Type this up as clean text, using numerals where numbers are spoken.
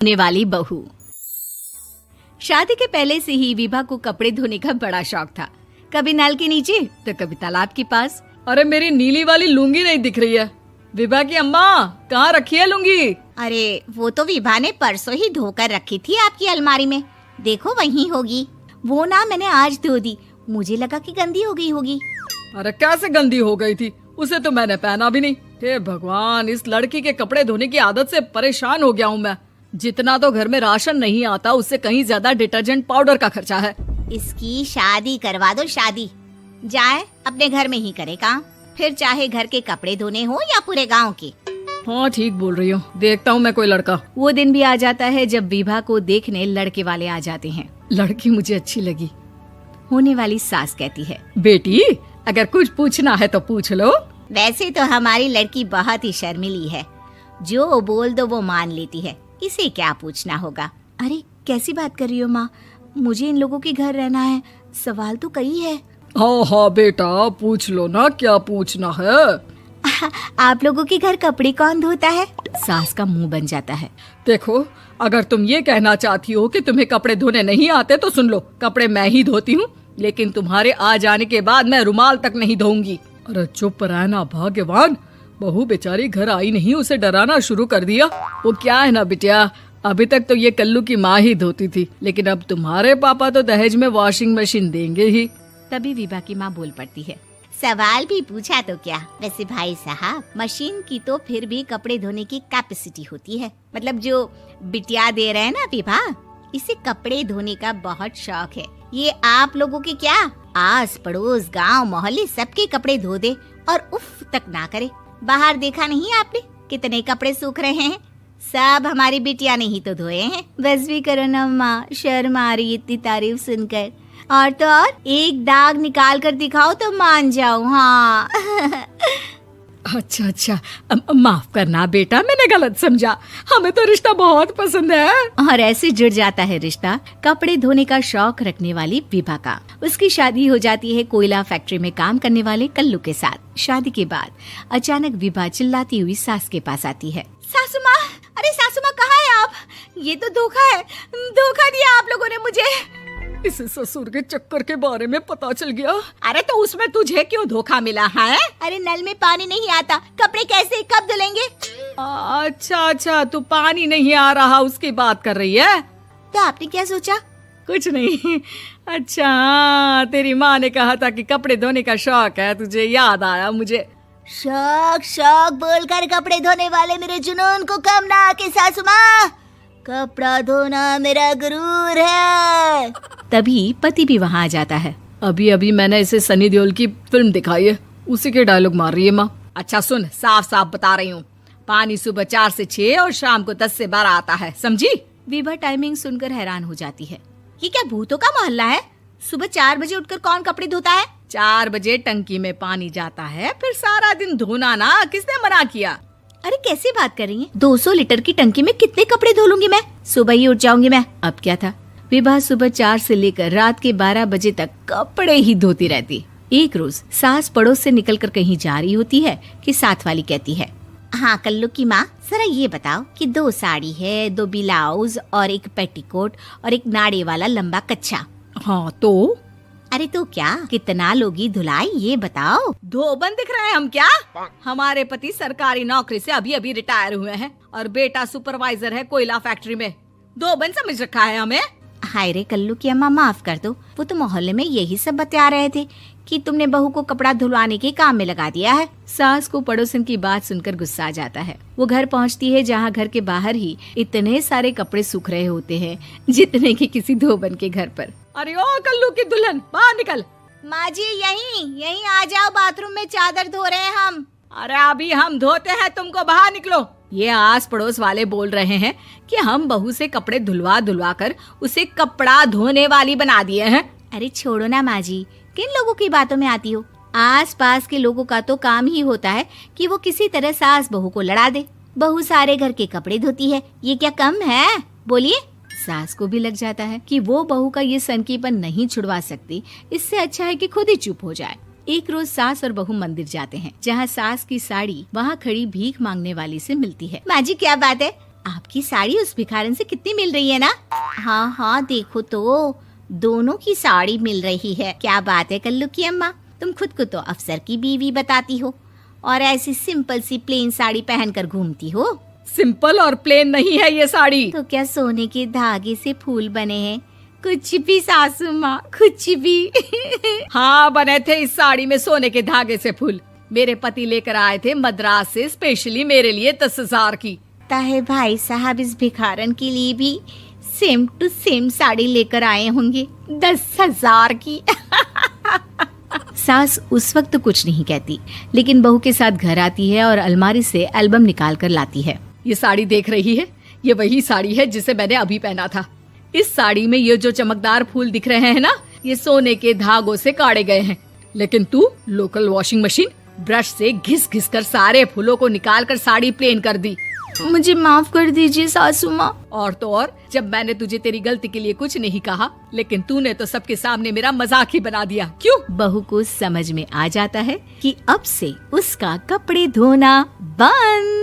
होने वाली बहू। शादी के पहले से ही विभा को कपड़े धोने का बड़ा शौक था। कभी नल के नीचे तो कभी तालाब के पास। अरे मेरी नीली वाली लुंगी नहीं दिख रही है। विभा की अम्मा, कहाँ रखी है लुंगी? अरे वो तो विभा ने परसों ही धोकर रखी थी आपकी अलमारी में, देखो वहीं होगी। वो ना मैंने आज धो दी, मुझे लगा कि गंदी हो गई होगी। अरे कैसे गंदी हो गई थी? उसे तो मैंने पहना भी नहीं। हे भगवान, इस लड़की के कपड़े धोने की आदत से परेशान हो गया हूँ मैं। जितना तो घर में राशन नहीं आता, उससे कहीं ज्यादा डिटर्जेंट पाउडर का खर्चा है। इसकी शादी करवा दो, शादी जाए अपने घर में ही करे काम, फिर चाहे घर के कपड़े धोने हो या पूरे गांव के। हाँ ठीक बोल रही हूँ, देखता हूँ मैं कोई लड़का। वो दिन भी आ जाता है जब विभा को देखने लड़के वाले आ जाते हैं। लड़की मुझे अच्छी लगी। होने वाली सास कहती है, बेटी अगर कुछ पूछना है तो पूछ लो। वैसे तो हमारी लड़की बहुत ही शर्मीली है, जो बोल दो वो मान लेती है, इसे क्या पूछना होगा। अरे कैसी बात कर रही हो माँ, मुझे इन लोगों के घर रहना है, सवाल तो कई है। हाँ हाँ बेटा, पूछ लो ना, क्या पूछना है। आप लोगों के घर कपड़े कौन धोता है? सास का मुंह बन जाता है। देखो, अगर तुम ये कहना चाहती हो कि तुम्हें कपड़े धोने नहीं आते तो सुन लो, कपड़े मैं ही धोती हूँ, लेकिन तुम्हारे आ जाने के बाद मैं रुमाल तक नहीं धोऊंगी। अरे चुप रहना भगवान, बहू बेचारी घर आई नहीं, उसे डराना शुरू कर दिया। वो क्या है ना बिटिया, अभी तक तो ये कल्लू की माँ ही धोती थी, लेकिन अब तुम्हारे पापा तो दहेज में वॉशिंग मशीन देंगे ही। तभी विभा की माँ बोल पड़ती है, सवाल भी पूछा तो क्या। वैसे भाई साहब, मशीन की तो फिर भी कपड़े धोने की कैपेसिटी होती है। मतलब जो बिटिया दे रहे हैं ना विभा, इसे कपड़े धोने का बहुत शौक है। ये आप लोगों के क्या, आस पड़ोस गांव मोहल्ले सबके कपड़े धो दे और उफ तक ना करे। बाहर देखा नहीं आपने कितने कपड़े सूख रहे हैं? सब हमारी बिटिया ने ही तो धोए हैं। बस भी करो ना माँ, शर्म आ रही इतनी तारीफ सुनकर। और तो और एक दाग निकाल कर दिखाओ तो मान जाओ। हाँ अच्छा अच्छा, माफ करना बेटा, मैंने गलत समझा। हमें तो रिश्ता बहुत पसंद है। और ऐसे जुड़ जाता है रिश्ता कपड़े धोने का शौक रखने वाली विभा का। उसकी शादी हो जाती है कोयला फैक्ट्री में काम करने वाले कल्लू के साथ। शादी के बाद अचानक विभा चिल्लाती हुई सास के पास आती है। सासू माँ, अरे सासू माँ कहाँ है आप? ये तो धोखा है, धोखा दिया आप लोगों ने मुझे। इसे ससुर के चक्कर के बारे में पता चल गया। अरे तो उसमें तुझे क्यों धोखा मिला है? अरे नल में पानी नहीं आता, कपड़े कैसे कब धुलेंगे? अच्छा अच्छा, तू पानी नहीं आ रहा उसकी बात कर रही है? तो आपने क्या सोचा? कुछ नहीं। अच्छा हाँ, तेरी माँ ने कहा था कि कपड़े धोने का शौक है तुझे, याद आया मुझे। शौक शौक बोलकर कपड़े धोने वाले मेरे जुनून को कम ना आके सासू माँ, कपड़ा धोना मेरा गुरूर है। तभी पति भी वहाँ आ जाता है। अभी अभी मैंने इसे सनी देओल की फिल्म दिखाई है, उसी के डायलॉग मार रही है माँ। अच्छा सुन, साफ साफ बता रही हूँ, पानी सुबह 4 से 6 और शाम को 10 से 12 आता है, समझी? विभा टाइमिंग सुनकर हैरान हो जाती है। ये क्या भूतों का मोहल्ला है? सुबह 4 बजे उठकर कौन कपड़े धोता है? 4 बजे टंकी में पानी जाता है, फिर सारा दिन धोना ना, किसने मना किया? अरे कैसी बात कर रही हैं? 200 लीटर की टंकी में कितने कपड़े धो लूंगी मैं? सुबह ही उठ जाऊंगी मैं। अब क्या था, विभा सुबह 4 से लेकर रात के 12 बजे तक कपड़े ही धोती रहती। एक रोज सास पड़ोस से निकलकर कहीं जा रही होती है कि साथ वाली कहती है, हाँ कल्लू की माँ, जरा ये बताओ कि 2 साड़ी है, 2 ब्लाउज और एक पेटीकोट और एक नाड़े वाला लंबा कच्छा। हाँ तो? अरे तो क्या, कितना लोगी धुलाई ये बताओ। धोबन दिख रहे हैं हम क्या? हमारे पति सरकारी नौकरी से अभी अभी रिटायर हुए हैं और बेटा सुपरवाइजर है कोयला फैक्ट्री में। धोबन समझ रखा है हमें? हाय रे कल्लू की अम्मा, माफ कर दो, वो तो मोहल्ले में यही सब बता रहे थे कि तुमने बहू को कपड़ा धुलवाने के काम में लगा दिया है। सास को पड़ोसन की बात सुनकर गुस्सा आ जाता है। वो घर पहुंचती है जहां घर के बाहर ही इतने सारे कपड़े सूख रहे होते हैं जितने कि किसी धोबन के घर पर। अरे ओ कल्लू की दुल्हन, बाहर निकल। माँ जी यहीं आ जाओ, बाथरूम में चादर धो रहे हैं हम। अरे अभी हम धोते हैं, तुमको बाहर निकलो। ये आस पड़ोस वाले बोल रहे हैं कि हम बहू से कपड़े धुलवा धुलवा कर उसे कपड़ा धोने वाली बना दिए हैं। अरे छोड़ो ना माँ जी, किन लोगों की बातों में आती हो? आस पास के लोगों का तो काम ही होता है कि वो किसी तरह सास बहू को लड़ा दे। बहू सारे घर के कपड़े धोती है, ये क्या कम है? बोलिए। सास को भी लग जाता है कि वो बहू का ये सनकीपन नहीं छुड़वा सकती, इससे अच्छा है कि खुद ही चुप हो जाए। एक रोज सास और बहू मंदिर जाते हैं, जहाँ सास की साड़ी वहाँ खड़ी भीख मांगने वाली से मिलती है। माँ जी क्या बात है, आपकी साड़ी उस भिखारन से कितनी मिल रही है ना? हाँ हाँ देखो तो, दोनों की साड़ी मिल रही है। क्या बात है कल्लू की अम्मा, तुम खुद को तो अफसर की बीवी बताती हो और ऐसी सिंपल सी प्लेन साड़ी पहनकर घूमती हो। सिंपल और प्लेन नहीं है ये साड़ी। तो क्या सोने के धागे से फूल बने हैं? कुछ भी सासू माँ, कुछ भी। हाँ बने थे इस साड़ी में सोने के धागे से फूल। मेरे पति लेकर आए थे मद्रास से स्पेशली मेरे लिए 10,000 की। ताहे भाई साहब इस भिखारन के लिए भी सेम टू सेम साड़ी लेकर आए होंगे 10,000 की। सास उस वक्त तो कुछ नहीं कहती, लेकिन बहू के साथ घर आती है और अलमारी से एल्बम निकाल कर लाती है। ये साड़ी देख रही है, ये वही साड़ी है जिसे मैंने अभी पहना था। इस साड़ी में ये जो चमकदार फूल दिख रहे हैं ना, ये सोने के धागों से काढ़े गए हैं। लेकिन तू लोकल वॉशिंग मशीन ब्रश से घिस घिस कर सारे फूलों को निकाल कर साड़ी प्लेन कर दी। मुझे माफ कर दीजिए सासू माँ। और तो और, जब मैंने तुझे तेरी गलती के लिए कुछ नहीं कहा, लेकिन तूने तो सबके सामने मेरा मजाक ही बना दिया। क्यों? बहू को समझ में आ जाता है कि अब से उसका कपड़े धोना बंद।